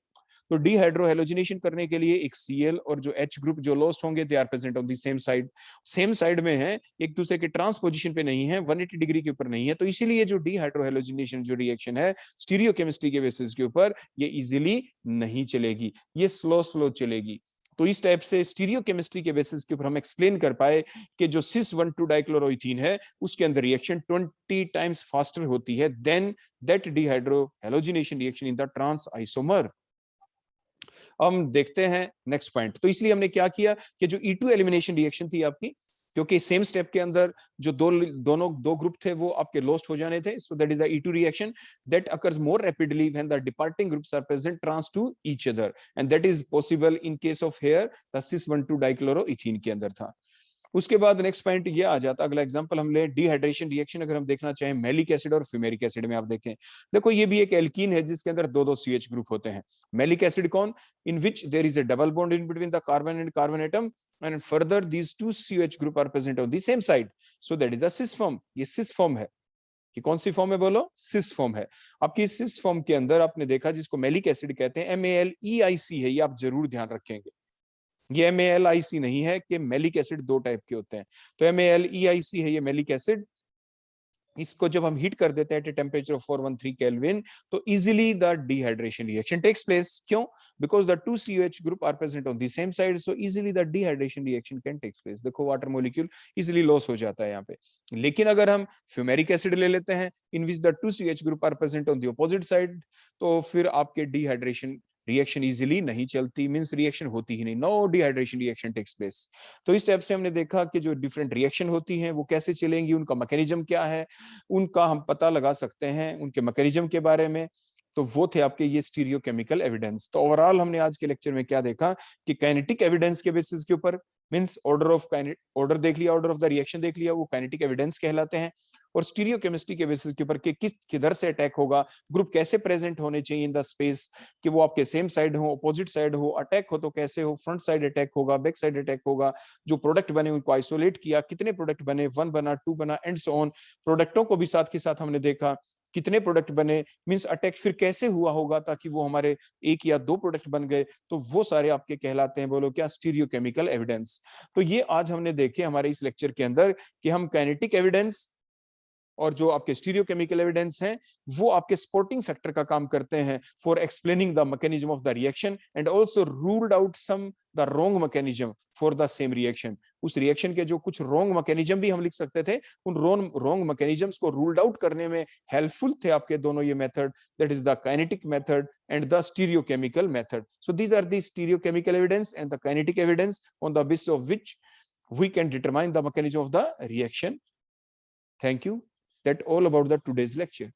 S1: तो डीहाइड्रोहेलोजिनेशन करने के लिए एक Cl और जो H ग्रुप जो लॉस्ट होंगे they are present on the same side, same side में है, एक दूसरे के ट्रांस पोजीशन पे नहीं है, 180 डिग्री के ऊपर नहीं है। तो इसीलिए जो डीहाइड्रोहेलोजिनेशन जो रिएक्शन है स्टीरियोकेमिस्ट्री के बेसिस के ऊपर ये इजीली नहीं चलेगी, ये स्लो स्लो चलेगी। तो इस टाइप से स्टीरियोकेमिस्ट्री के बेसिस के ऊपर हम एक्सप्लेन कर पाए कि जो cis-1,2 डाइक्लोरोइथीन है उसके अंदर रिएक्शन 20 टाइम्स फास्टर होती है than that dehydrohalogenation reaction in the trans isomer. हम देखते हैं नेक्स्ट पॉइंट। तो इसलिए हमने क्या किया कि जो E2 एलिमिनेशन रिएक्शन थी आपकी, क्योंकि सेम स्टेप के अंदर जो दो ग्रुप थे वो आपके लॉस्ट हो जाने थे, so that is the E2 reaction that occurs more rapidly when the departing groups are present trans to each other, and that is possible in case of here the cis-1,2 dichloroethene के अंदर था। उसके बाद next point ये आ जाता, अगला example हम ले डिहाइड्रेशन रिएक्शन अगर हम देखना चाहें मैलिक एसिड और फ्यूमेरिक एसिड में। आप देखें देखो ये भी एक एल्कीन है जिसके अंदर दो दो CH ग्रुप होते हैं। मैलिक एसिड कौन? In which there is a double bond in between the carbon and carbon atom and further these two CH group are present on the same side, so that is the cis form। ये cis form है, कि कौन सी form है बोलो? Cis form है। आपकी cis form के अंदर आपने देखा जिसको मैलिक एसिड कहते हैं, MALEIC है, ये आप जरूर ध्यान रखेंगे। ये MALIC नहीं है कि मैलिक एसिड दो टाइप के होते हैं। तो MALEIC है ये मैलिक एसिड। इसको जब हम हीट कर देते हैं एट टेम्परेचर ऑफ 413 केल्विन, तो easily the dehydration reaction takes place. क्यों? Because the two CH group are present on the same side, so easily the dehydration reaction can takes place. देखो water molecule easily loss हो जाता है यहाँ पे। लेकिन अगर हम फ्यूमेरिक एसिड ले लेते हैं in which the two CH group are present on the opposite side, तो फिर आपके डिहाइड्रेशन रिएक्शन इजीली नहीं चलती, मींस रिएक्शन होती ही नहीं, no dehydration reaction takes place. तो इस टाइप से हमने देखा कि जो डिफरेंट रिएक्शन होती हैं वो कैसे चलेंगी, उनका मैकेनिज्म क्या है, उनका हम पता लगा सकते हैं उनके मैकेनिज्म के बारे में। तो वो थे आपके ये स्टीरियोकेमिकल एविडेंस। तो ओवरऑल हमने आज के लेक्चर में क्या देखा कि काइनेटिक एविडेंस के बेसिस के ऊपर, मींस ऑर्डर देख लिया, ऑर्डर ऑफ द रिएक्शन देख लिया, वो काइनेटिक एविडेंस कहलाते हैं। और स्टीरियोकेमिस्ट्री के बेसिस के ऊपर कि किधर से अटैक होगा, ग्रुप कैसे प्रेजेंट होने चाहिए इन द स्पेस, कि वो आपके सेम साइड हो, अपोजिट साइड हो, अटैक हो तो कैसे हो, फ्रंट साइड अटैक होगा, बैक साइड अटैक होगा, जो प्रोडक्ट बने उनको आइसोलेट किया, कितने प्रोडक्ट बने, 1 बना, 2 बना, एंड सो ऑन। प्रोडक्टों को भी साथ के साथ हमने देखा कितने प्रोडक्ट बने, मींस अटैक फिर कैसे हुआ होगा ताकि वो हमारे एक या दो प्रोडक्ट बन गए, तो वो सारे आपके कहलाते हैं बोलो क्या? Stereochemical evidence. तो ये आज हमने देखे हमारे इस लेक्चर के अंदर कि हम काइनेटिक एविडेंस और जो आपके स्टीरियोकेमिकल एविडेंस हैं वो आपके सपोर्टिंग फैक्टर का काम करते हैं for explaining the mechanism of the reaction, and also ruled out some the wrong mechanism for the same reaction. उस रिएक्शन के जो कुछ रॉन्ग मैकेनिज्म भी हम लिख सकते थे, उन रॉन्ग मैकेनिज्म्स को रूल्ड आउट करने में हेल्पफुल थे आपके दोनों ये method, that is the kinetic method and the stereochemical method. So these are the stereochemical evidence and the kinetic evidence on the basis of which we can determine the mechanism of the reaction. Thank you. That all about the today's lecture.